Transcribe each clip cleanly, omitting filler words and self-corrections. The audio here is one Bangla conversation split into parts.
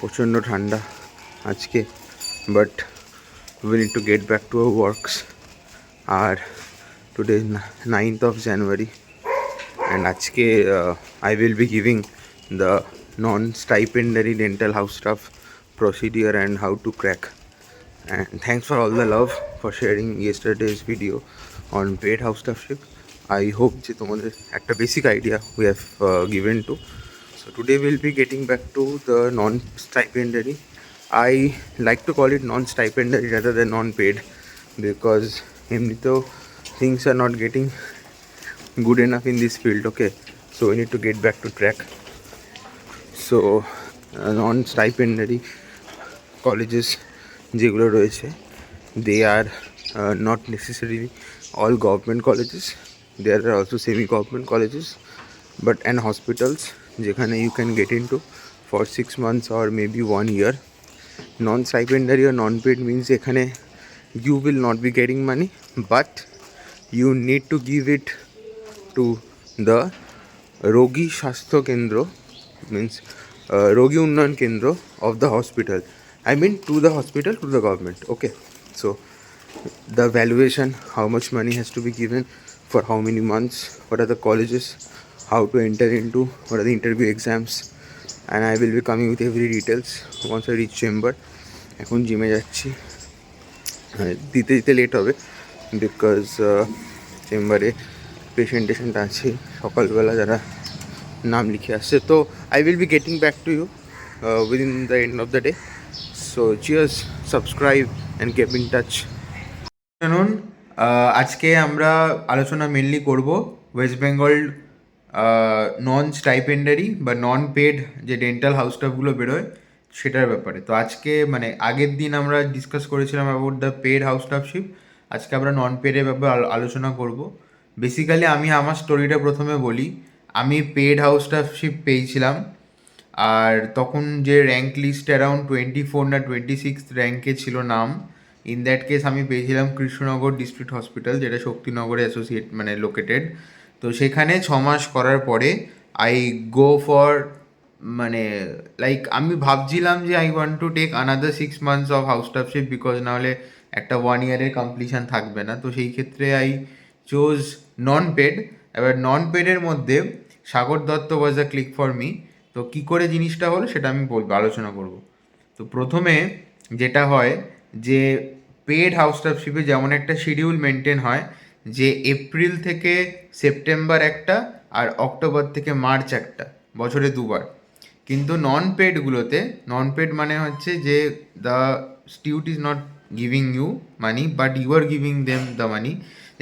প্রচণ্ড ঠান্ডা আজকে, but we need to get back to our works. আর today is 9th of January and আজকে I will be giving the non-stipendary dental house staff procedure and how to crack. And thanks for all the love for sharing yesterday's video on paid house staffship. I hope যে তোমাদের একটা basic idea we have given to. So today we'll be getting back to the non-stipendary. I like to call it non-stipendary rather than non-paid because এমনিতেও things are not getting good enough in this field, okay? So we need to get back to track. So non-stipendary colleges যেগুলো রয়েছে, they are not necessarily all government colleges. There are also semi-government colleges but and hospitals যেখানে you can get into for 6 months or maybe 1 year. Non-stipendary or non-paid means এখানে you will not be getting money but you need to give it to the রোগী স্বাস্থ্য কেন্দ্র, means রোগী উন্নয়ন কেন্দ্র of the hospital. I mean to the hospital, to the government, okay? So the valuation, how much money has to be given for how many months, what are the colleges, how to enter into, what are the interview exams, and I will be coming with every details once I reach chamber. এখন জিমে যাচ্ছি, দিতে দিতে লেট হবে বিকজ চেম্বারে পেশেন্টেশনটা আছে সকালবেলা যারা নাম লিখে আসছে। তো I will be getting back to you within the end of the day. So cheers, subscribe and keep in touch. শুনুন, আজকে আমরা আলোচনা মেনলি করব ওয়েস্ট বেঙ্গল নন স্টাইপেন্ডারি বা নন পেড যে ডেন্টাল হাউস স্টাফগুলো বেরোয় সেটার ব্যাপারে। তো আজকে মানে আগের দিন আমরা ডিসকাস করেছিলাম about the paid house staffship, আজকে আমরা নন পেডের ব্যাপারে আলোচনা করব। বেসিক্যালি আমি আমার স্টোরিটা প্রথমে বলি। আমি পেড হাউস স্টাফশিপ পেয়েছিলাম, আর তখন যে র্যাঙ্ক লিস্ট অ্যারাউন্ড 24 না 26 র্যাঙ্কে ছিল নাম। ইন দ্যাট কেস আমি পেয়েছিলাম কৃষ্ণনগর ডিস্ট্রিক্ট হসপিটাল, যেটা শক্তিনগরে অ্যাসোসিয়েট মানে লোকেটেড। তো সেখানে 6 মাস করার পরে আই গো ফর মানে লাইক আমি ভাবছিলাম যে I want to take another 6 months of house staffship because নাহলে একটা 1 ইয়ারের কমপ্লিশন থাকবে না। তো সেই ক্ষেত্রে আই চোজ নন পেড। এবার নন পেডের মধ্যে Sagar Dutta was the click for me. তো কী করে জিনিসটা হলো সেটা আমি বলবো, আলোচনা করব। তো প্রথমে যেটা হয় যে পেড হাউস স্টাফশিপে যেমন একটা শিডিউল মেনটেন হয় যে এপ্রিল থেকে সেপ্টেম্বর একটা আর অক্টোবর থেকে মার্চ একটা, বছরে 2বার। কিন্তু নন পেডগুলোতে, নন পেড মানে হচ্ছে যে the institute is not giving you money but you are giving them the money.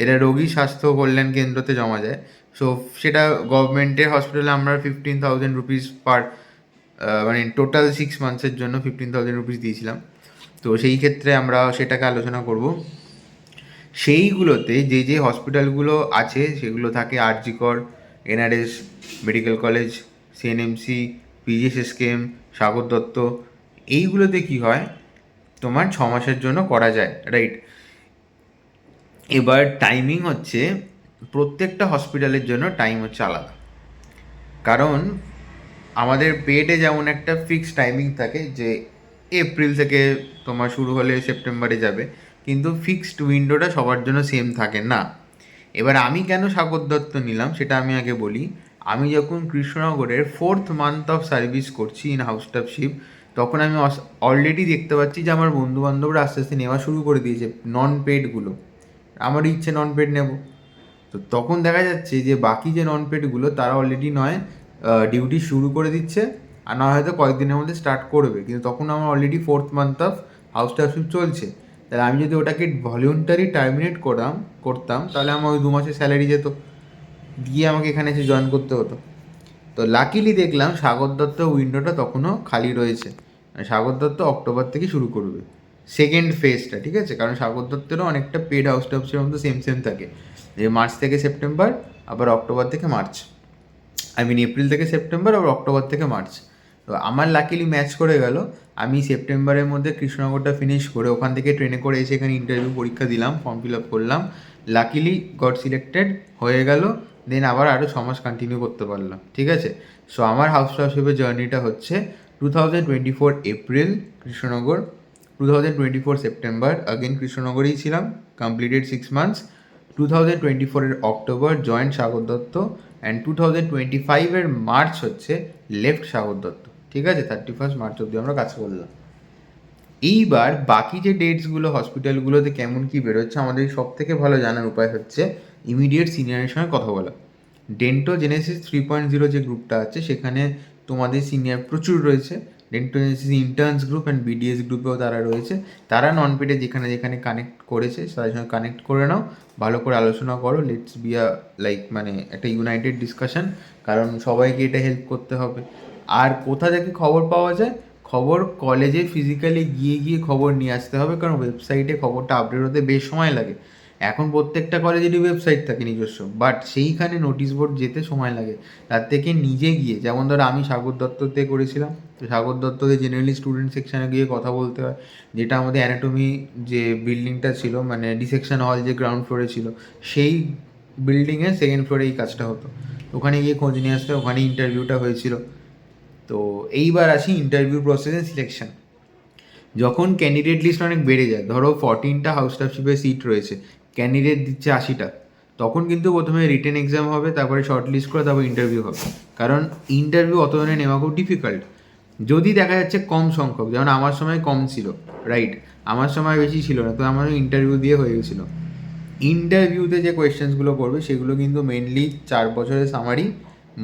এটা রোগী স্বাস্থ্য কল্যাণ কেন্দ্রতে জমা যায়। সো সেটা গভর্নমেন্টের হসপিটালে আমরা 15,000 রুপিস পার মানে টোটাল 6 মান্থসের জন্য 15,000 রুপিস দিয়েছিলাম। তো সেই ক্ষেত্রে আমরা সেটাকে আলোচনা করব। সেইগুলোতে যে যে হসপিটালগুলো আছে সেগুলো থাকে আরজি কর, NRS medical college, CNMC, পিজিএসএসকেএম, Sagar Dutta. এইগুলোতে কি হয়, তোমার 6 মাসের জন্য করা যায়, রাইট? এবার টাইমিং হচ্ছে প্রত্যেকটা হসপিটালের জন্য টাইম হচ্ছে আলাদা। কারণ আমাদের পেডে যেমন একটা ফিক্সড টাইমিং থাকে যে এপ্রিল থেকে তোমার শুরু হলে সেপ্টেম্বরে যাবে, কিন্তু ফিক্সড উইন্ডোটা সবার জন্য সেম থাকে না। এবার আমি কেন সাগর দত্ত নিলাম সেটা আমি আগে বলি। আমি যখন কৃষ্ণনগরের 4th মান্থ অফ সার্ভিস করছি ইন হাউস স্টাফশিপ, তখন আমি অলরেডি দেখতে পাচ্ছি যে আমার বন্ধুবান্ধবরা আস্তে আস্তে নেওয়া শুরু করে দিয়েছে নন পেডগুলো। আমারই ইচ্ছে নন পেড নেব। তো তখন দেখা যাচ্ছে যে বাকি যে নন পেডগুলো তারা অলরেডি নয় ডিউটি শুরু করে দিচ্ছে, আর না হয়তো কয়েকদিনের মধ্যে স্টার্ট করবে, কিন্তু তখন আমার already 4th month of house staffship চলছে। তাহলে আমি যদি ওটাকে ভলিউন্টারি টার্মিনেট করতাম তাহলে আমার ওই 2 মাসের স্যালারি যেত, দিয়ে আমাকে এখানে এসে জয়েন করতে হতো। তো লাকিলি দেখলাম সাগর দত্ত উইন্ডোটা তখনও খালি রয়েছে। সাগর দত্ত অক্টোবর থেকে শুরু করবে সেকেন্ড ফেজটা, ঠিক আছে? কারণ সাগর দত্তেরও অনেকটা পেড হাউস স্টাফশিপের মধ্যে সেম থাকে, যে মার্চ থেকে সেপ্টেম্বর, আবার অক্টোবর থেকে মার্চ, আই মিন এপ্রিল থেকে সেপ্টেম্বর, আবার অক্টোবর থেকে মার্চ। তো আমার লাকিলি ম্যাচ করে গেল। আমি সেপ্টেম্বরের মধ্যে কৃষ্ণনগরটা ফিনিশ করে ওখান থেকে ট্রেনে করে এসে এখানে ইন্টারভিউ পরীক্ষা দিলাম, ফর্ম ফিল আপ করলাম, লাকিলি গট সিলেক্টেড হয়ে গেল। দেন আবার আরও 6 মাস কন্টিনিউ করতে পারলাম, ঠিক আছে? সো আমার হাউস স্কলারশিপের জার্নিটা হচ্ছে 2024 এপ্রিল কৃষ্ণনগর, 2024 সেপ্টেম্বর অগেন কৃষ্ণনগরেই ছিলাম, completed 6 months, 2024 October joint Sagar Dutta, and 2025 March হচ্ছে লেফট সাগর দত্ত। ঠিক আছে, 31 মার্চ অবধি আমরা কাজ করলাম। এইবার বাকি যে ডেটসগুলো হসপিটালগুলোতে কেমন কী বেরোচ্ছে, আমাদের সব থেকে ভালো জানার উপায় হচ্ছে ইমিডিয়েট সিনিয়রের সঙ্গে কথা বলা। ডেন্টোজেনেসিস 3.0 যে গ্রুপটা আছে সেখানে তোমাদের সিনিয়র প্রচুর রয়েছে। ডেন্টোজেনেসিস ইন্টার্নস গ্রুপ অ্যান্ড বিডিএস গ্রুপেও তারা রয়েছে। তারা নন পেডে যেখানে যেখানে কানেক্ট করেছে তাদের সঙ্গে কানেক্ট করে নাও, ভালো করে আলোচনা করো, লেটস বি আ লাইক মানে একটা ইউনাইটেড ডিসকাশন, কারণ সবাইকে এটা হেল্প করতে হবে। আর কোথা থেকে খবর পাওয়া যায়, খবর কলেজে ফিজিক্যালি গিয়ে গিয়ে খবর নিয়ে আসতে হবে, কারণ ওয়েবসাইটে খবরটা আপডেট হতে বেশ সময় লাগে। এখন প্রত্যেকটা কলেজেরই ওয়েবসাইট থাকে নিজস্ব, বাট সেইখানে নোটিশ বোর্ড যেতে সময় লাগে। তার থেকে নিজে গিয়ে, যেমন ধরো আমি সাগর দত্ততে করেছিলাম, তো সাগর দত্ততে জেনারেলি স্টুডেন্ট সেকশানে গিয়ে কথা বলতে হয়, যেটা আমাদের অ্যানাটমি যে বিল্ডিংটা ছিল, মানে ডিসেকশন হল যে গ্রাউন্ড ফ্লোরে ছিল, সেই বিল্ডিংয়ের সেকেন্ড ফ্লোরে এই কাজটা হতো। ওখানে গিয়ে খোঁজ নিয়ে আসতে, ওখানে ইন্টারভিউটা হয়েছিল। তো এইবার আসি ইন্টারভিউ প্রসেসে সিলেকশন। যখন ক্যান্ডিডেট লিস্ট অনেক বেড়ে যায়, ধরো 14টা হাউস স্টাফশিপের সিট রয়েছে, ক্যান্ডিডেট দিচ্ছে 80টা, তখন কিন্তু প্রথমে রিটেন এক্সাম হবে, তারপরে শর্ট লিস্ট করে তারপর ইন্টারভিউ হবে। কারণ ইন্টারভিউ অতজনে নেওয়া খুব ডিফিকাল্ট। যদি দেখা যাচ্ছে কম সংখ্যক, যেমন আমার সময় কম ছিল, রাইট, আমার সময় বেশি ছিল না, তো আমার ইন্টারভিউ দিয়ে হয়ে গেছিলো। ইন্টারভিউতে যে কোয়েশ্চেন্সগুলো করবে সেগুলো কিন্তু মেনলি 4 বছরের সামারি।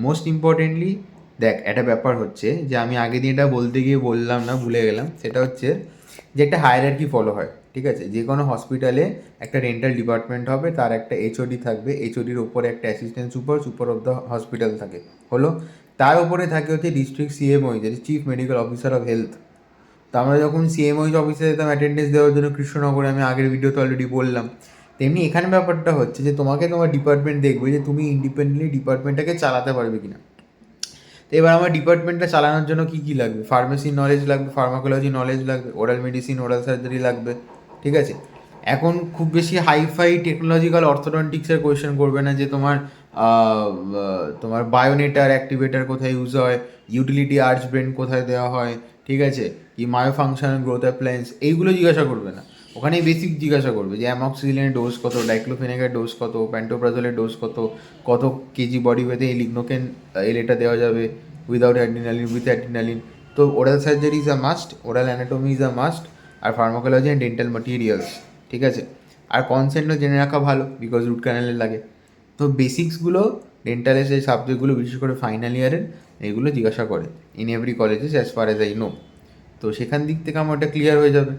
মোস্ট ইম্পর্টেন্টলি দেখ, একটা ব্যাপার হচ্ছে যে আমি আগে দিন এটা বলতে গিয়ে বললাম না, ভুলে গেলাম, সেটা হচ্ছে যে একটা হায়ারার্কি ফলো হয়। ঠিক আছে, যে কোনো হসপিটালে একটা ডেন্টাল ডিপার্টমেন্ট হবে, তার একটা এইচওডি থাকবে, এইচওডির ওপরে একটা assistant super of the hospital থাকে, হলো। তার উপরে থাকে হচ্ছে ডিস্ট্রিক্ট সিএমওই, যেটি chief medical officer of health. তো আমরা যখন সিএমওই অফিসে যেতাম অ্যাটেন্ডেন্স দেওয়ার জন্য কৃষ্ণনগরে, আমি আগের ভিডিওতে অলরেডি বললাম, তেমনি এখানে ব্যাপারটা হচ্ছে যে তোমাকে তোমার ডিপার্টমেন্ট দেখবে যে তুমি ইন্ডিপেন্ডেন্টলি ডিপার্টমেন্টটাকে চালাতে পারবে কিনা। তো এবার আমার ডিপার্টমেন্টটা চালানোর জন্য কী কী লাগবে, ফার্মেসি নলেজ লাগবে, ফার্মাকোলজি নলেজ লাগবে, ওরাল মেডিসিন, ওরাল সার্জারি লাগবে। ঠিক আছে, এখন খুব বেশি হাইফাই টেকনোলজিক্যাল অর্থোডন্টিক্সের কোয়েশ্চেন করবে না, যে তোমার বায়োনেটার অ্যাক্টিভেটার কোথায় ইউজ হয়, ইউটিলিটি আর্চ ব্রেন কোথায় দেওয়া হয়, ঠিক আছে, কি মায়ো ফাংশনাল গ্রোথ অ্যাপ্লায়েন্স, এইগুলো জিজ্ঞাসা করবে না। ওখানে বেসিক জিজ্ঞাসা করবে যে অ্যামক্সিসিলিনের ডোজ কত, ডাইক্লোফেনেকের ডোজ কত, প্যান্টোপ্রাজলের ডোজ কত, কত কেজি বডি ওয়েটে এই লিগনোকেন এলেটা দেওয়া যাবে, উইদাউট অ্যাড্রিনালিন, উইথ অ্যাড্রিনালিন। তো oral surgery is a must, oral anatomy is a must, আর ফার্মাকোলজি অ্যান্ড ডেন্টাল ম্যাটেরিয়ালস। ঠিক আছে, আর কনসেন্টও জেনে রাখা ভালো, বিকজ রুট ক্যানেলের লাগে। তো বেসিক্সগুলো ডেন্টালের সেই সাবজেক্টগুলো, বিশেষ করে ফাইনাল ইয়ারের, এইগুলো জিজ্ঞাসা করে in every colleges as far age I know. তো সেখান দিক থেকে আমার ওটা ক্লিয়ার হয়ে যাবে।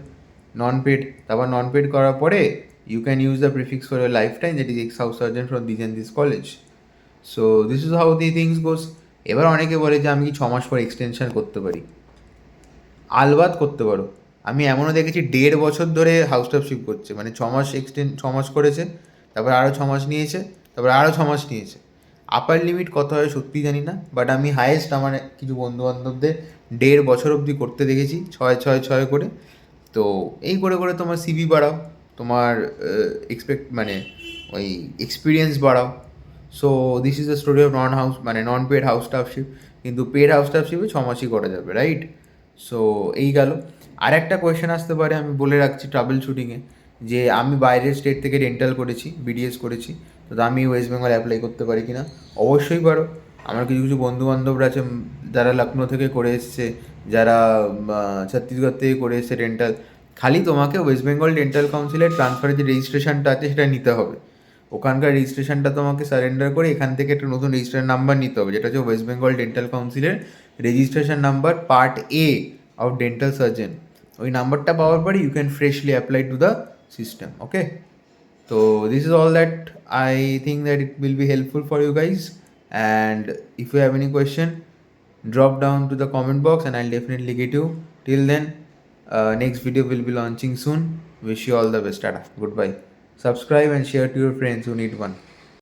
নন পেড, তারপর নন পেড করার পরে you can use the prefix for your life time, that is ex house surgeon from this and this college. So this is how the things goes. এবার অনেকে বলে যে আমি কি 6 মাস পর এক্সটেনশন করতে পারি? আলবাত করতে পারো। আমি এমনও দেখেছি 1.5 বছর ধরে হাউস স্টাফশিপ করছে, মানে 6 মাস করেছে, তারপর আরও 6 মাস নিয়েছে, তারপর আরও 6 মাস নিয়েছে। আপার লিমিট কত হয় সত্যি জানি না, বাট আমি হায়েস্ট আমার কিছু বন্ধুবান্ধবদের 1.5 বছর অবধি করতে দেখেছি, 6 করে। তো এই করে করে তোমার সিভি বাড়াও, তোমার মানে ওই এক্সপিরিয়েন্স বাড়াও। So this is the story of non paid house staffship. কিন্তু পেড হাউস স্টাফশিপে 6 মাসই করা যাবে, রাইট? সো এই গেল। আর একটা কোয়েশ্চেন আসতে পারে, আমি বলে রাখছি ট্রাভেল শুটিংয়ে, যে আমি বাইরের স্টেট থেকে ডেন্টাল করেছি, বিডিএস করেছি, তো আমি ওয়েস্ট বেঙ্গল অ্যাপ্লাই করতে পারি কি না? অবশ্যই পারো। আমার কিছু কিছু বন্ধুবান্ধবরা আছে যারা লখনৌ থেকে করে এসছে, যারা ছত্তিশগড় থেকে করে এসছে ডেন্টাল। খালি তোমাকে ওয়েস্ট বেঙ্গল ডেন্টাল কাউন্সিলের ট্রান্সফারের যে রেজিস্ট্রেশনটা আছে সেটা নিতে হবে। ওখানকার রেজিস্ট্রেশনটা তোমাকে সারেন্ডার করে এখান থেকে একটা নতুন রেজিস্ট্রেশন নাম্বার নিতে হবে, যেটা হচ্ছে ওয়েস্ট বেঙ্গল ডেন্টাল কাউন্সিলের registration number part A of dental surgeon. ওই নাম্বারটা পাওয়ার পরে you can freshly apply to the system, okay? So this is all that I think that it will be helpful for you guys, and if you have any question, drop down to the comment box and I'll definitely get you. Till then, next video will be launching soon. Wish you all the best. Tata, goodbye. Subscribe and share to your friends who need one.